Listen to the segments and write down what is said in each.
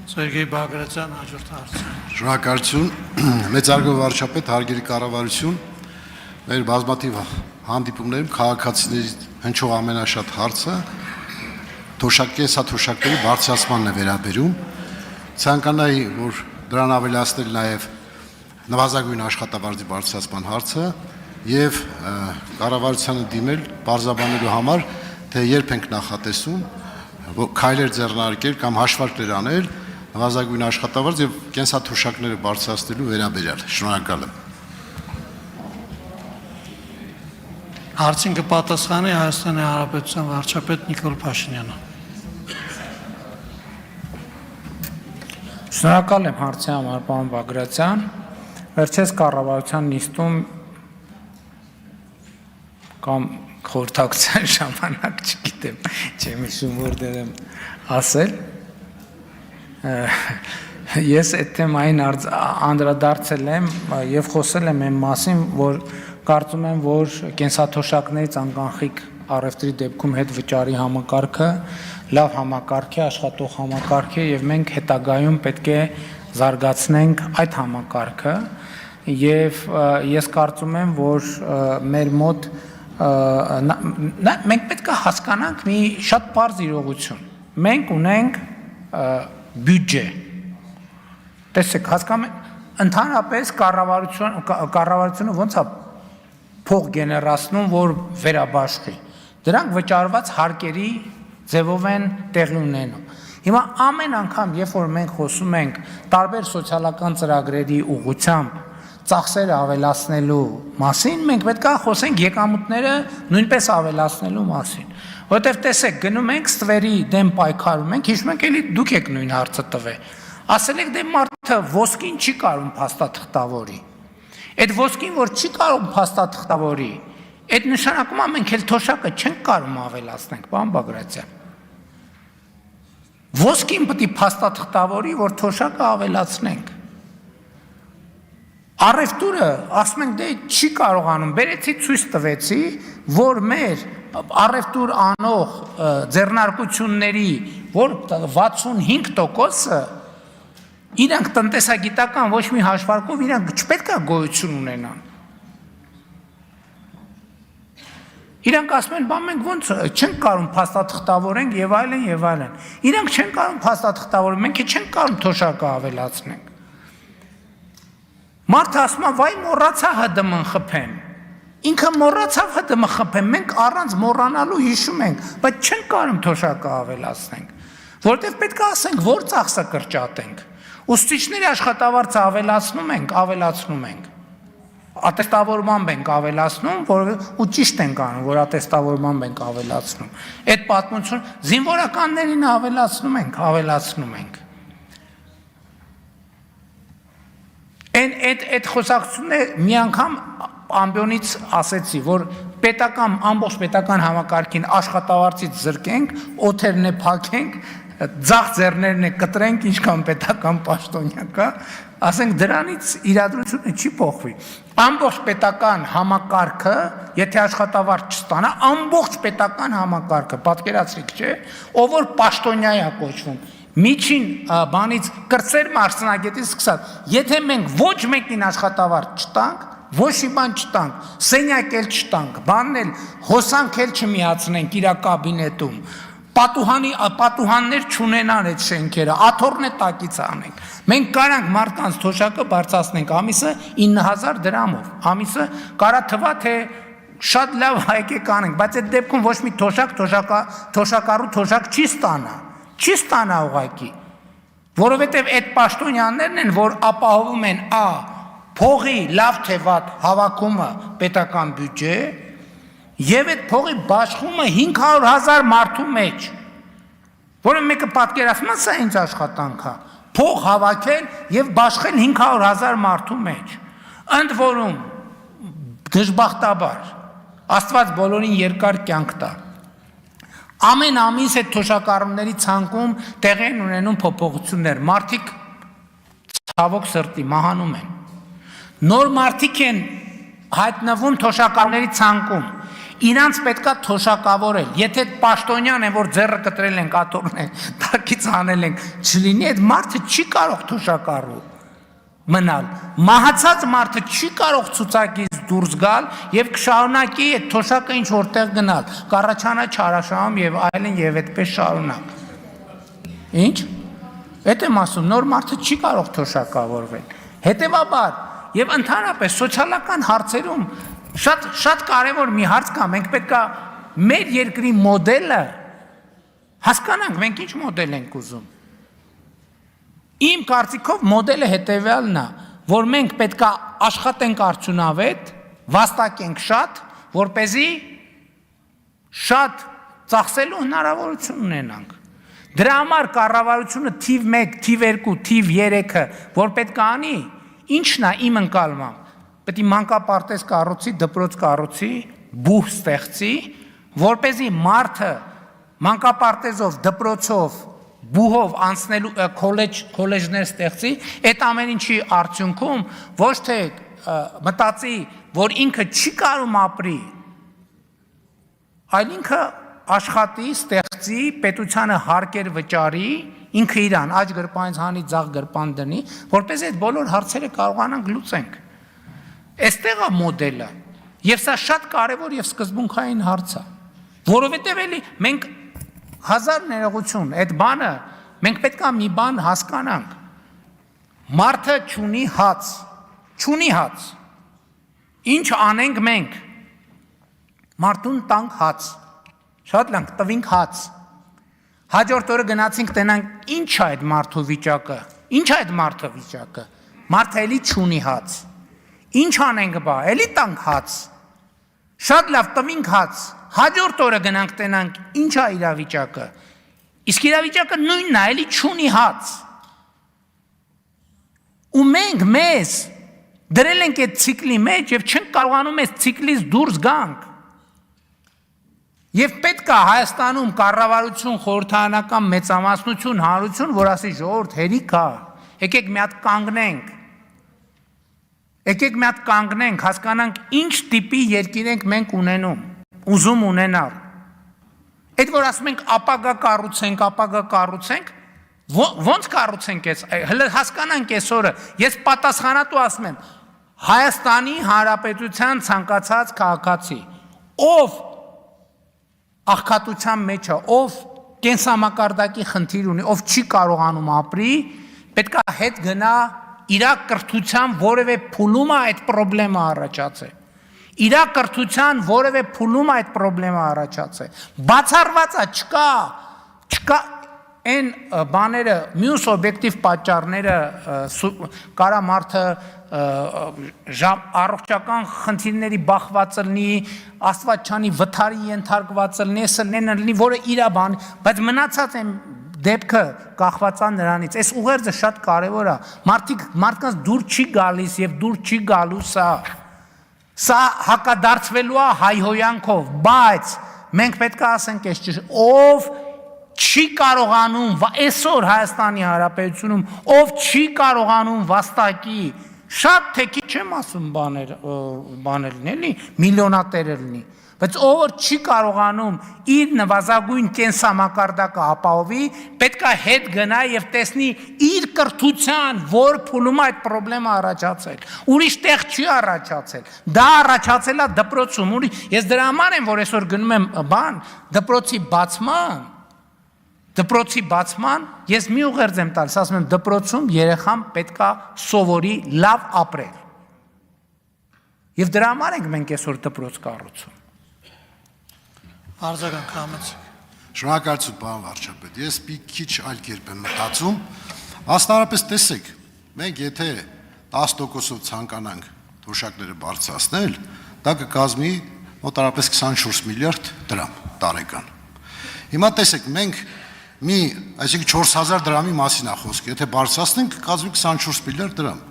Սերգեյ Բագրատյան հաջորդ հարցը։ Շնորհակալություն, մեծարգո վարչապետ, հարգելի կառավարություն, մեր բազմաթիվ հանդիպումներում քաղաքացիների հնչող ամենաշատ հարցը կենսաթոշակների բարձրացմանն է վերաբերում։ Ցանկանայի, որ դրան ավելացնել նաև նվազագույն աշխատավարձի բարձրացման հարցը եւ կառավարությանը դիմել բարձրաբանելու համար, թե երբ ենք նախատեսում քայլեր ձեռնարկել կամ հաշվարկներ անել նվազագույն աշխատավարձ եւ կենսաթոշակները բարձրացնելու վերաբերյալ։ Շնորհակալ եմ։ Հարցին կպատասխանի Հայաստանի Հանրապետության վարչապետ Նիկոլ Փաշինյանը։ Շնորհակալ եմ հարցի համար, պարոն Բագրատյան։ Վերջերս կառավարության նիստում կամ խորհրդակցության ժամանակ, չգիտեմ, չեմ հիշում որտեղ եմ ասել, ես այդ թեմային անդրադարձել եմ եւ խոսել եմ այն մասին, որ կարծում եմ, որ կենսաթոշակներից անկանխիկ առևտրի դեպքում հետ վճարի համակարգը լավ համակարգ է, աշխատող համակարգ է եւ մենք հետագայում պետք է զարգացնենք այդ համակարգը եւ ես կարծում եմ, որ մեր մոտ մենք պետք է հասկանանք մի շատ պարզ իրողություն։ Մենք ունենք բյուջե։ Տեսեք, հասկանում եք, ընդհանրապես կառավարությունը ոնց է փող գեներացնում, որ վերաբաշխի։ Դրանք վճարված հարկերի ձևով են տեղի ունենում։ Հիմա ամեն անգամ, երբ որ մենք խոսում ենք տարբեր սոցիալական ծրագրերի ուղղությամբ ծախսերը ավելացնելու մասին, մենք պետք է խոսենք եկամուտները նույնպես ավելացնելու մասին։ Որտեվ տեսեք, գնում ենք ստվերի դեմ պայքարում ենք, հիշում եք էլի դուք եք նույն հարցը տվել։ Ասել եք դե մարդը ոսկին չի կարող փաստաթղթավորի։ Այդ ոսկին, որ չի կարող փաստաթղթավորի, այդ նշանակում է մենք էլ թոշակը չենք կարող ավելացնենք, պարոն Բագրատյան։ Ոսկին պետք է փաստաթղթավորի, որ թոշակը ավելացնենք։ Առևտուրը, ասում ենք, դե չի կարողանում, բերեցի ցույց տվեցի, որ մեր առևտուր անող ձեռնարկությունների, որ 65%-ը իրանք տնտեսագիտական ոչ մի հաշվարկով իրանք չպետք է գոյություն ունենան։ Իրանք ասում են, բան մենք ոնց չենք կարող փաստաթղթավորենք եւ այլն եւ այլն։ Իրանք չեն կարող փաստաթղթավորել, մենք չենք կարող թոշակը ավելացնենք։ Մարդը ասում է, վայ մոռացա ՀԴՄ-ն խփեմ։ Ինքը մոռացավ ՀԴՄ խփեմ, մենք առանց մոռանալու հիշում ենք, բայց չենք կարող թոշակը ավելացնենք, որտեղ պետք է ասենք, որ ծախսը կրճատենք։ Ուսուցիչների աշխատավարձը ավելացնում ենք։ Ատեստավորմամբ ենք ավելացնում, ու ճիշտ ենք անում, որ ատեստավորմամբ ենք ավելացնում։ Այդ պատմություն զինվորականներին ավելացնում ենք։ Այդ խոսակցությունները մի անգամ ամբիոնից ասեցի, որ ամբողջ պետական համակարգին աշխատավարձից զրկենք, օթերն է փակենք, ձախ ձեռներն է կտրենք, ինչքան պետական պաշտոնյա կա, ասենք դրանից իրադրությունը չի փոխվի։ Ամբողջ պետական համակարգը, եթե աշխատավարձ չստանա, ամբողջ պետական համակարգը, պատկերացրիք, չէ, ով որ պաշտոնյա է կոչվում, միջին բանից կրծեր մարզնագետից սկսած, եթե մենք ոչ մեկին աշխատավարձ չտանք, ոչ մի բան չտանք, սենյակ էլ չտանք, բանն էլ հոսանք էլ չմիացնենք իր կաբինետում, պատուհաններ չունենան այդ շենքերը, աթոռն է տակից անենք։ Մենք կարանք մարդկանց թոշակը բարձրացնենք ամիսը 9000 դրամով, ամիսը կարա թվա թե շատ լավ հայկեք անենք, բայց այդ դեպքում ոչ մի թոշակառու թոշակ չի ստանա ուղղակի, որովհետև այդ պաշտոնյաներն են, որ ապահովում են փողի լավ թե վատ հավաքումը պետական բյուջե եւ այդ փողի բաշխումը 500,000 մարդու մեջ, որը մեկը պատկերացնում է, սա ինչ աշխատանք է, փող հավաքել եւ բաշխել 500,000 մարդու մեջ։ Ընդ որում դժբախտաբար Աստված բոլորին երկար կյանք տա։ Ամեն ամիս այդ թոշակառուների ցանկում տեղի են ունենում փոփոխություններ, մարդիկ ցավոք սրտի մահանում են։ Նոր մարդիկ են հայտնվում թոշակառուների ցանկում։ Իրանց պետքա թոշակավորել։ Եթե պաշտոնյան են, որ ձեռը կտրել են, կատորն են, տակից հանել են, չլինի, այդ մարդը չի կարող թոշակառու մնալ։ Մահացած մարդը չի կարող ցուցակից դուրս գալ եւ կշարունակի այդ թոշակը ինչ որտեղ գնալ։ Կառաջանա չարաշահում եւ այլն եւ այդպես շարունակ։ Ինչ։ Այդ եմ ասում, նոր մարդը չի կարող թոշակավորվել։ Հետևաբար եւ ընդհանրապես սոցիալական հարցերում շատ կարևոր մի հարց կա, մենք պետքա մեր երկրի մոդելը հասկանանք, մենք ինչ մոդել ենք ուզում։ Իմ կարծիքով մոդելը հետևյալն է, որ մենք պետքա աշխատենք արդյունավետ, վաստակենք շատ, որպեսզի շատ ծախսելու հնարավորություն ունենանք։ Դրա համար կառավարությունը թիվ 1, թիվ 2, թիվ 3-ը, որ պետք է անի, ինչն է իմ ընկալմամբ։ Պետք է մանկապարտեզ կառուցի, դպրոց կառուցի, բուհ ստեղծի, որպեսզի մարդը մանկապարտեզով, դպրոցով, բուհով անցնելու քոլեջներ ստեղծի, այդ ամեն ինչի արդյունքում ոչ թե մտածի, որ ինքը չի կարող ապրի, այլ ինքը աշխատի, ստեղծի, պետությանը հարկեր վճարի, ինքը իրան աջ գրպանից հանի, ձախ գրպան դնի, որպեսզի այդ բոլոր հարցերը կարողանանք լուծենք։ Այստեղ է մոդելը, եւ սա շատ կարևոր եւ սկզբունքային հարց է, որովհետեւ էլի մենք հազար ներողություն, այդ բանը մենք պետք է մի բան հասկանանք։ Մարդը չունի հաց։ Ինչ անենք մենք։ Մարդուն տանք հաց։ Շատ լավ, տվինք հաց։ Հաջորդ օրը գնացինք տենանք ինչ է այդ մարդու վիճակը։ Ինչ է այդ մարդու վիճակը։ Մարդը էլի չունի հաց։ Ինչ անենք բա, էլի տանք հաց։ Շատ լավ, տվինք հաց։ Հաջորդ օրը գնանք տենանք ինչ է իրավիճակը։ Իսկ իրավիճակը նույնն է, էլի չունի հաց։ Ու մենք մեզ դրել ենք այդ ցիկլի մեջ եւ չենք կարողանում այս ցիկլից դուրս գանք։ Եվ պետք է Հայաստանում կառավարություն, խորհրդարանական մեծամասնություն, հանրություն, որ ասի ժողովուրդ հերիք է, եկեք մի հատ կանգնենք։ Եկեք մի հատ կանգնենք, հասկանանք ինչ տիպի երկիր ենք մենք ունենում, ուզում ունենալ։ Այդ որ ասում ենք ապագա կառուցենք, ո՞նց կառուցենք այս, հələ հասկանանք այսօրը, ես պատասխանատու ասում եմ, Հայաստանի Հանրապետության ցանկացած քաղաքացի, ով աղքատության մեջ է, ով կենսամակարդակի խնդիր ունի, ով չի կարողանում ապրի, պետք է հետ գնա իր կրթության որևէ փուլում է այդ խնդրեմը առաջացել։ Իր կրթության որևէ փուլում է այդ խնդրեմը առաջացել։ Բացառված է, չկա այն բաները, մյուս օբյեկտիվ պատճառները, կարա մարդը առողջական խնդիրների բախված լինի, Աստված չանի վթարի ենթարկված լինի, լինի, որը իր բան, բայց մնացած են դեպքը կախված է նրանից։ Այս ուղերձը շատ կարևոր է։ Մարդկանց դուր չի գալիս եւ դուր չի գալու սա հակադարձվելու է հայհոյանքով, բայց մենք պետք է ասենք այս ճիշտ, ով չի կարողանում այսօր Հայաստանի Հանրապետությունում, ով չի կարողանում վաստակի, շատ թե քիչ չեմ ասում բաներ լինի, միլիոնատեր լինի, բայց ով որ չի կարողանում իր նվազագույն կենսամակարդակը ապահովի, պետք է հետ գնա եւ տեսնի իր կրթության, որ փուլում այդ խնդրեմը առաջացել։ Ուրիշ տեղ չի առաջացել։ Դա առաջացել է դպրոցում։ Ես դրա համար եմ, որ այսօր գնում եմ դպրոցի բացման, ես մի ուղերձ եմ տալիս, ասում եմ դպրոցում երեխան պետք է սովորի լավ ապրել։ Եվ դրա համար ենք մենք այսօր դպրոց կառուցում։ Արձագանք համեցեք։ Շնորհակալություն, պարոն վարչապետ։ Ես մի քիչ այլ կերպ եմ մտածում։ Աստարապես տեսեք, մենք եթե 10%-ով ցանկանանք թոշակները բարձրացնել, դա կկազմի մոտարապես 24 միլիարդ դրամ տարեկան։ Հիմա տեսեք, մենք այսինքն 4000 դրամի մասին է խոսքը, եթե բարձրացնենք, կկազմի 24 միլիարդ դրամ։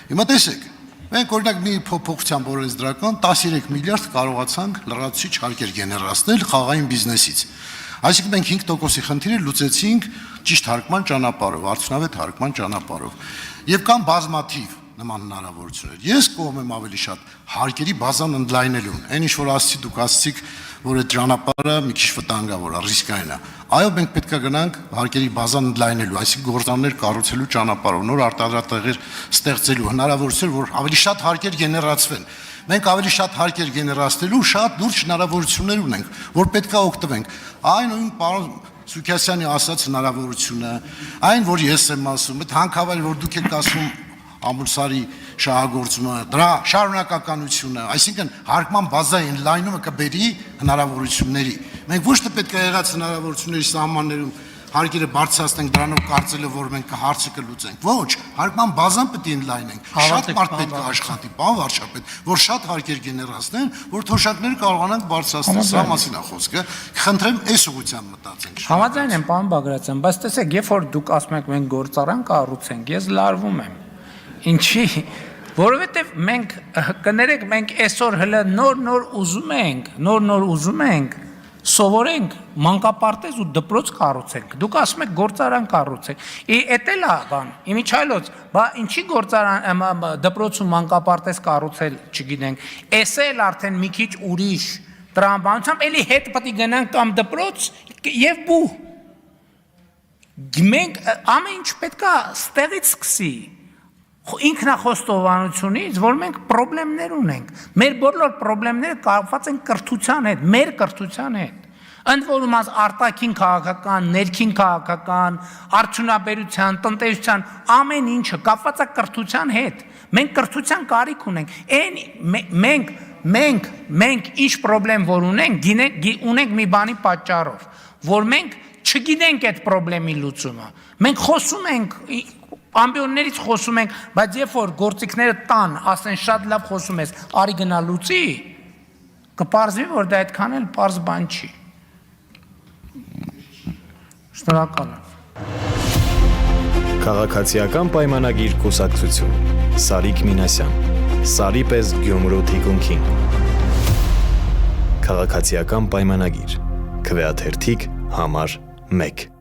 Հիմա տեսեք, մենք օրինակ մի փոփոխության օրենս դրական 13 միլիարդ կարողացանք լրացուցիչ հարկեր գեներացնել խաղային բիզնեսից։ Այսինքն մենք 5%-ի խնդիրը լուծեցինք ճիշտ հարկման ճանապարհով, արդյունավետ հարկման ճանապարհով։ Եվ կան բազմաթիվ նման հնարավորություններ։ Ես կողմ եմ ավելի շատ հարկերի բազան ընդլայնելուն։ Այն ինչ որ ասացի դուք ասացիք, որ այդ ճանապարհը մի քիչ վտանգավոր է, ռիսկային է։ Այո, մենք պետք է գնանք հարկերի բազան ընդլայնելու, այսինքն գործարաններ կառուցելու ճանապարհով, նոր արտադրատեղեր ստեղծելու հնարավորություն, որ ավելի շատ հարկեր գեներացվեն։ Մենք ավելի շատ հարկեր գեներացնելու շատ լուրջ հնարավորություններ ունենք, որ պետք է օգտվենք։ Այն նույն պարոն Սուքասյանի ասած հնարավորությունը, այն որ ես եմ ասում, այդ հանքավայր որ դուք եք ասում ամուսարի շահագործումը, դրա շարունակականությունը, այսինքն հարկման բազային լայնումը կբերի հնարավորությունների։ Մենք ոչ թե պետք է եղած հնարավորությունների սահմաններում հարկերը բարձրացնենք դրանով կարծելով որ մենք հարցը կլուծենք։ Ոչ, հարկման բազան պետք է ընդլայնենք։ Շատ մարդ պետք է աշխատի, պարոն վարչապետ, որ շատ հարկեր գեներացնեն, որ թոշակները կարողանանք բարձրացնել։ Սա մասին է խոսքը։ Խնդրեմ այս ուղղությամբ մտածենք։ Համաձայն եմ, պարոն Բագրատյան, բայց տեսեք, երբ որ դուք ասում եք մենք գործարան կառուցենք, ես լարվում եմ։ Ինչի՞։ Որովհետև մենք կներեք, մենք այսօր հələ նոր ուզում ենք սովորենք մանկապարտեզ ու դպրոց կառուցենք։ Դուք ասում եք գործարան կառուցենք։ Էդ էլ է բան։ Իմիջայլոց, բա ինչի գործարան դպրոց ու մանկապարտեզ կառուցել, չգիտենք։ Էս էլ արդեն մի քիչ ուրիշ տրամաբանությամբ էլի հետ պետք է գնանք կամ դպրոց եւ բու։ Մենք ամեն ինչ պետք է ստեղից սկսի։ Ինքնախոստովանությունից, որ մենք խնդիրներ ունենք։ Մեր բոլոր խնդիրները կապված են կրթության հետ, մեր կրթության հետ։ Ընդ որում արտաքին քաղաքական, ներքին քաղաքական, արդյունաբերության, տնտեսության ամեն ինչը կապված է կրթության հետ։ Մենք կրթության կարիք ունենք։ Մենք ինչ խնդրեմ որ ունենք մի բանի պատճառով, որ մենք չգիտենք այդ խնդրի լուծումը։ Մենք խոսում ենք ամբիոններից խոսում ենք, բայց երբ որ գործիքները տան, ասեն շատ լավ խոսում ես, արի գնա լուծի, կպարզվի, որ դա այդքան էլ պարզ բան չի։ Շնորհակալ եմ։ Քաղաքացիական պայմանագիր կուսակցություն Սարիկ Մինասյան Սարի պես Գյումրու թիկունքին Քաղաքացիական պայմանագիր Քվեաթերթիկ համար 1